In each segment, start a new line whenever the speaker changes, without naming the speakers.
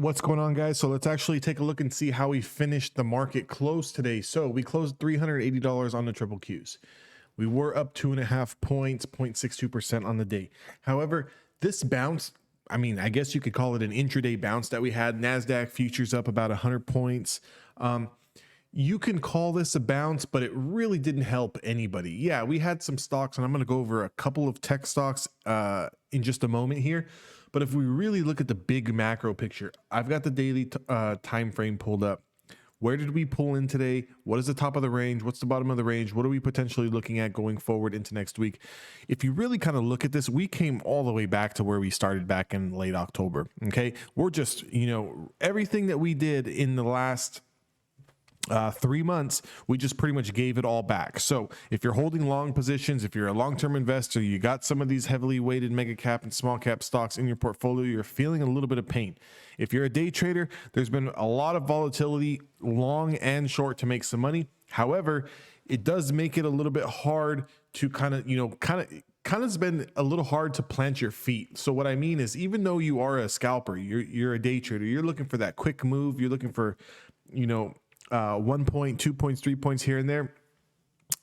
What's going on, guys? So let's actually take a look and see how we finished the market close today. So we closed $380 on the triple Qs. We were up 2.5 points, 0.62% on the day. However, this bounce, I mean, I guess you could call it an intraday bounce that we had. NASDAQ futures up about 100 points. You can call this a bounce, but it really didn't help anybody. Yeah, we had some stocks, and I'm going to go over a couple of tech stocks in just a moment here. But if we really look at the big macro picture, I've got the daily time frame pulled up. Where did we pull in today? What is the top of the range? What's the bottom of the range? What are we potentially looking at going forward into next week? If you really kind of look at this, we came all the way back to where we started back in late October. Okay, we're just, everything that we did in the last 3 months, we just pretty much gave it all back. So if you're holding long positions, if you're a long-term investor, you got some of these heavily weighted mega cap and small cap stocks in your portfolio, you're feeling a little bit of pain. If you're a day trader, there's been a lot of volatility, long and short, to make some money. However, it does make it a little bit hard to kind of it's been a little hard to plant your feet. So what I mean is, even though you are a scalper, you're a day trader, you're looking for that quick move, you're looking for, 1 point, 2 points, 3 points here and there,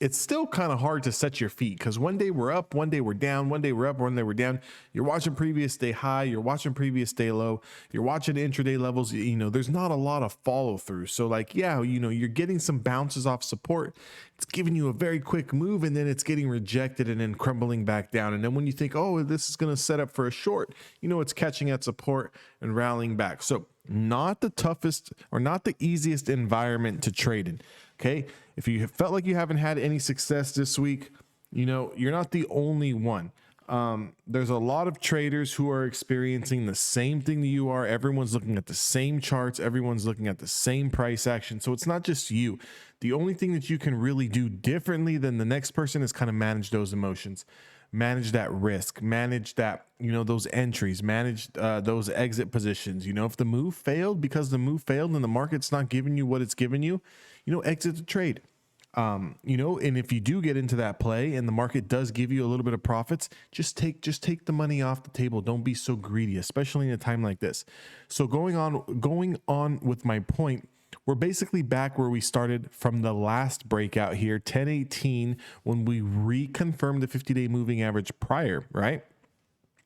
it's still kind of hard to set your feet, because one day we're up, one day we're down, one day we're up, one day we're down. You're watching previous day high, you're watching previous day low, you're watching intraday levels. There's not a lot of follow through. So you're getting some bounces off support. It's giving you a very quick move, and then it's getting rejected and then crumbling back down. And then when you think, oh, this is going to set up for a short, it's catching at support and rallying back. So not the toughest or not the easiest environment to trade in. Okay. If you felt like you haven't had any success this week, you're not the only one. There's a lot of traders who are experiencing the same thing that you are. Everyone's looking at the same charts. Everyone's looking at the same price action. So it's not just you. The only thing that you can really do differently than the next person is kind of manage those emotions, manage that risk, manage that, those entries, manage those exit positions. If the move failed because the move failed and the market's not giving you what it's giving you, exit the trade. And if you do get into that play and the market does give you a little bit of profits, just take the money off the table. Don't be so greedy, especially in a time like this. So going on with my point, we're basically back where we started from the last breakout here, 1018, when we reconfirmed the 50-day moving average prior, right?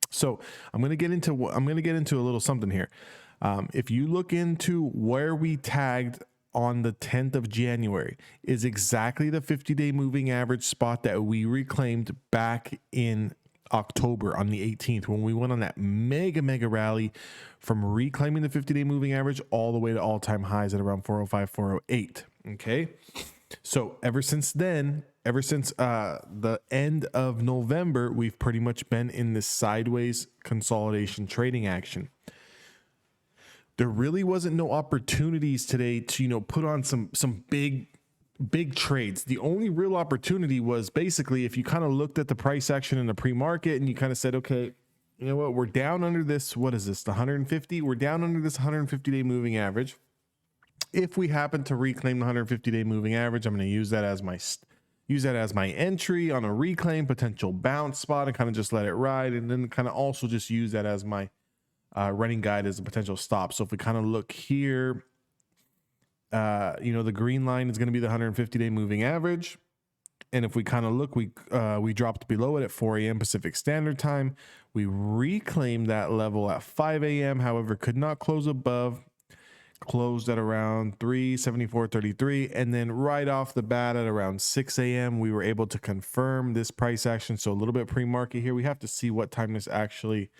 So I'm going to get into a little something here. If you look into where we tagged on the 10th of January, is exactly the 50-day moving average spot that we reclaimed back in October on the 18th, when we went on that mega rally from reclaiming the 50-day moving average all the way to all-time highs at around 405, 408. Okay. So ever since then, the end of November, we've pretty much been in this sideways consolidation trading action. There really wasn't no opportunities today to, put on some big trades. The only real opportunity was basically if you kind of looked at the price action in the pre-market and you kind of said, okay, you know what, we're down under this. What is this? The 150? We're down under this 150-day moving average. If we happen to reclaim the 150-day moving average, I'm going to use that as my entry on a reclaim potential bounce spot and kind of just let it ride, and then kind of also just use that as my running guide as a potential stop. So if we kind of look here, the green line is going to be the 150-day moving average. And if we kind of look, we dropped below it at 4 a.m. Pacific Standard Time. We reclaimed that level at 5 a.m. However, could not close above, closed at around 374.33. And then right off the bat at around 6 a.m., we were able to confirm this price action. So a little bit pre-market here. We have to see what time this actually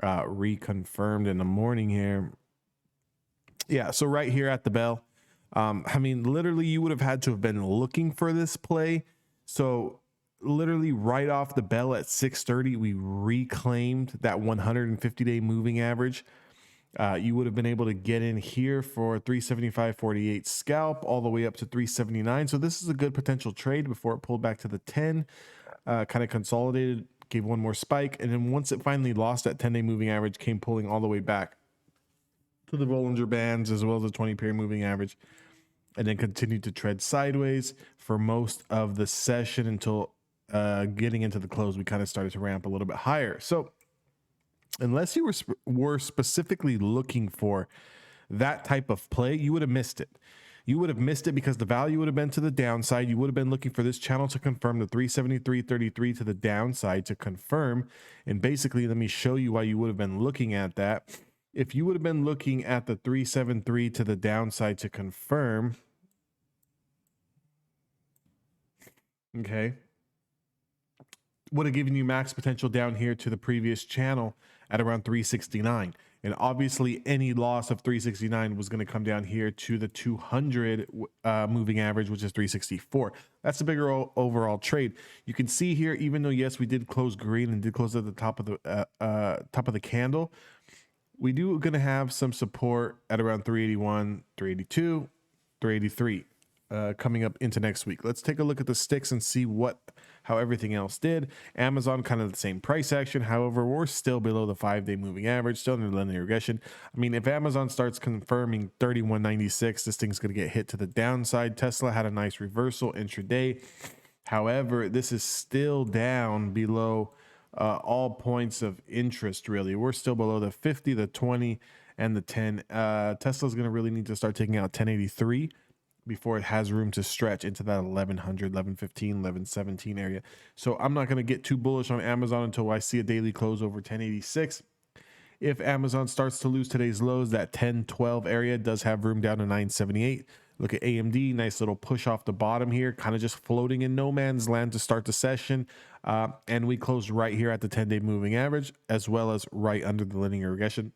reconfirmed in the morning here. Yeah, so right here at the bell. Literally you would have had to have been looking for this play. So literally right off the bell at 6:30, we reclaimed that 150-day moving average. You would have been able to get in here for 375.48 scalp all the way up to 379. So this is a good potential trade before it pulled back to the 10, kind of consolidated, gave one more spike, and then once it finally lost that 10-day moving average, came pulling all the way back to the Bollinger Bands as well as the 20-period moving average, and then continued to tread sideways for most of the session until getting into the close, we kind of started to ramp a little bit higher. So Unless you were specifically looking for that type of play, you would have missed it. You would have missed it because the value would have been to the downside. You would have been looking for this channel to confirm, the 373.33 to the downside to confirm. And basically, let me show you why you would have been looking at that. If you would have been looking at the 373 to the downside to confirm, okay, would have given you max potential down here to the previous channel at around 369. And obviously any loss of 369 was going to come down here to the 200 moving average, which is 364. That's the bigger overall trade. You can see here, even though yes, we did close green and did close at the top of the candle, we do going to have some support at around 381, 382, 383 coming up into next week. Let's take a look at the sticks and see how everything else did. Amazon kind of the same price action. However, we're still below the 5-day moving average, still in the linear regression. I mean, if Amazon starts confirming 31.96, this thing's going to get hit to the downside. Tesla had a nice reversal intraday. However, this is still down below all points of interest, really. We're still below the 50, the 20, and the 10. Tesla's going to really need to start taking out 1083 before it has room to stretch into that 1100, 1115, 1117 area. So I'm not going to get too bullish on Amazon until I see a daily close over 1086. If Amazon starts to lose today's lows, that 1012 area does have room down to 978. Look at AMD, nice little push off the bottom here, kind of just floating in no man's land to start the session. And we closed right here at the 10-day moving average, as well as right under the linear regression.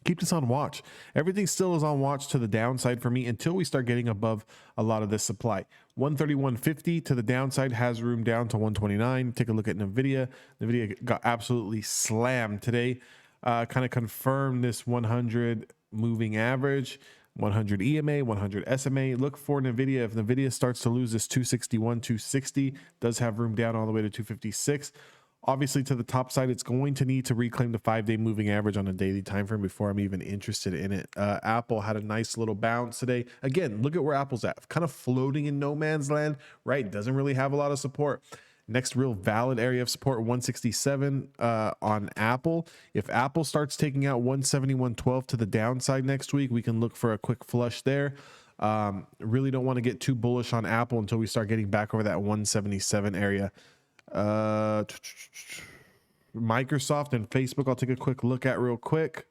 Keep this on watch. Everything still is on watch to the downside for me until we start getting above a lot of this supply. 131.50 to the downside has room down to 129. Take a look at Nvidia. Nvidia got absolutely slammed today. Kind of confirmed this 100 moving average, 100 EMA, 100 SMA. Look for Nvidia. If Nvidia starts to lose this 261, 260, does have room down all the way to 256. Obviously, to the top side, it's going to need to reclaim the 5-day moving average on a daily time frame before I'm even interested in it. Apple had a nice little bounce today. Again, look at where Apple's at, kind of floating in no man's land, right? Doesn't really have a lot of support. Next real valid area of support, 167 on Apple. If Apple starts taking out 171.12 to the downside next week, we can look for a quick flush there. Really don't want to get too bullish on Apple until we start getting back over that 177 area. Microsoft and Facebook, I'll take a quick look at real quick.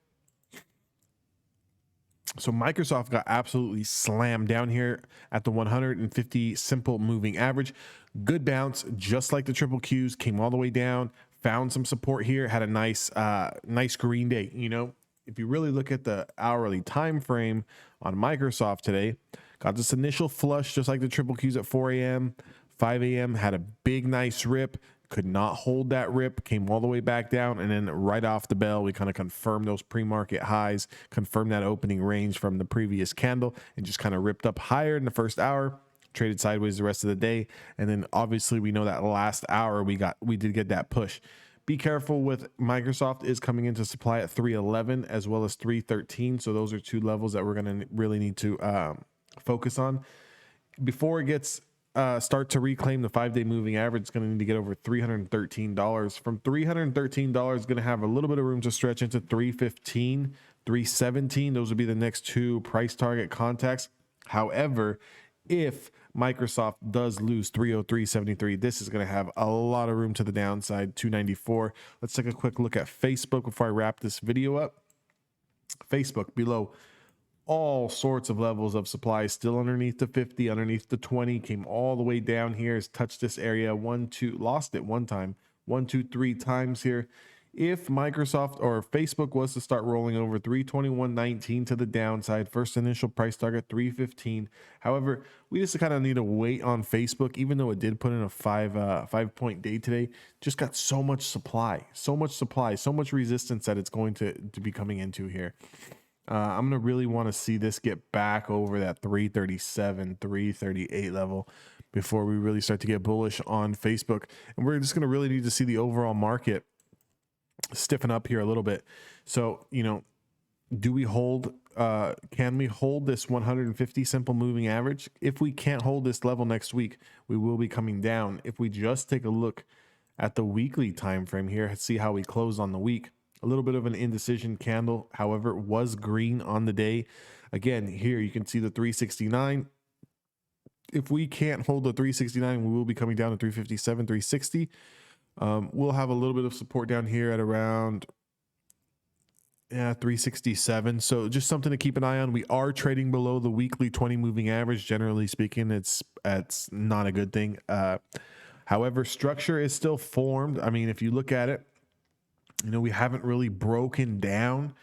So Microsoft got absolutely slammed down here at the 150 simple moving average. Good bounce, just like the triple Qs, came all the way down, found some support here, had a nice green day. You know, if you really look at the hourly time frame on Microsoft today, got this initial flush just like the triple Qs at 4 a.m. 5 a.m. had a big nice rip, could not hold that rip, came all the way back down, and then right off the bell we kind of confirmed those pre-market highs, confirmed that opening range from the previous candle, and just kind of ripped up higher in the first hour, traded sideways the rest of the day. And then obviously we know that last hour we did get that push. Be careful with Microsoft is coming into supply at 311 as well as 313, so those are two levels that we're going to really need to focus on before it gets start to reclaim the 5-day moving average. It's going to need to get over $313. From $313, going to have a little bit of room to stretch into 315, 317. Those would be the next two price target contacts. However, if Microsoft does lose 303.73, this is going to have a lot of room to the downside, 294. Let's take a quick look at Facebook before I wrap this video up. Facebook below all sorts of levels of supply, still underneath the 50, underneath the 20, came all the way down here, has touched this area, lost it one time, 1, 2, 3 times here. If Microsoft or Facebook was to start rolling over 321.19 to the downside, first initial price target 315. However, we just kind of need to wait on Facebook, even though it did put in a 5-point day today. Just got so much supply, so much resistance that it's going to be coming into here. I'm going to really want to see this get back over that 337, 338 level before we really start to get bullish on Facebook. And we're just going to really need to see the overall market stiffen up here a little bit. So, you know, do we hold, can we hold this 150 simple moving average? If we can't hold this level next week, we will be coming down. If we just take a look at the weekly time frame here, see how we close on the week. A little bit of an indecision candle, however, it was green on the day. Again, here you can see the 369. If we can't hold the 369, we will be coming down to 357, 360. We'll have a little bit of support down here at around 367. So just something to keep an eye on. We are trading below the weekly 20 moving average. Generally speaking, it's not a good thing. However, structure is still formed. I mean, if you look at it, you know, we haven't really broken down.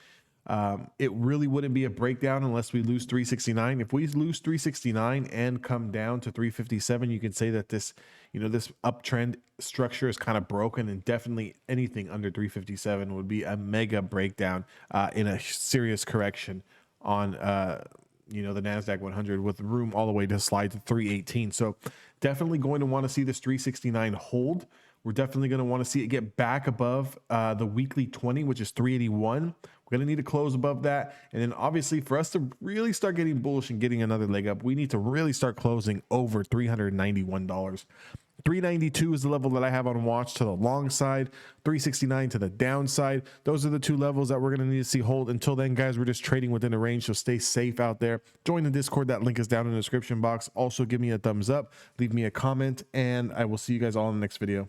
It really wouldn't be a breakdown unless we lose 369. If we lose 369 and come down to 357, you can say that this, you know, this uptrend structure is kind of broken, and definitely anything under 357 would be a mega breakdown in a serious correction on you know, the Nasdaq 100, with room all the way to slide to 318. So definitely going to want to see this 369 hold. We're definitely going to want to see it get back above the weekly 20, which is 381. We're going to need to close above that. And then obviously for us to really start getting bullish and getting another leg up, we need to really start closing over $391. 392 is the level that I have on watch to the long side, 369 to the downside. Those are the two levels that we're going to need to see hold. Until then, guys, we're just trading within a range, so stay safe out there. Join the Discord. That link is down in the description box. Also, give me a thumbs up, leave me a comment, and I will see you guys all in the next video.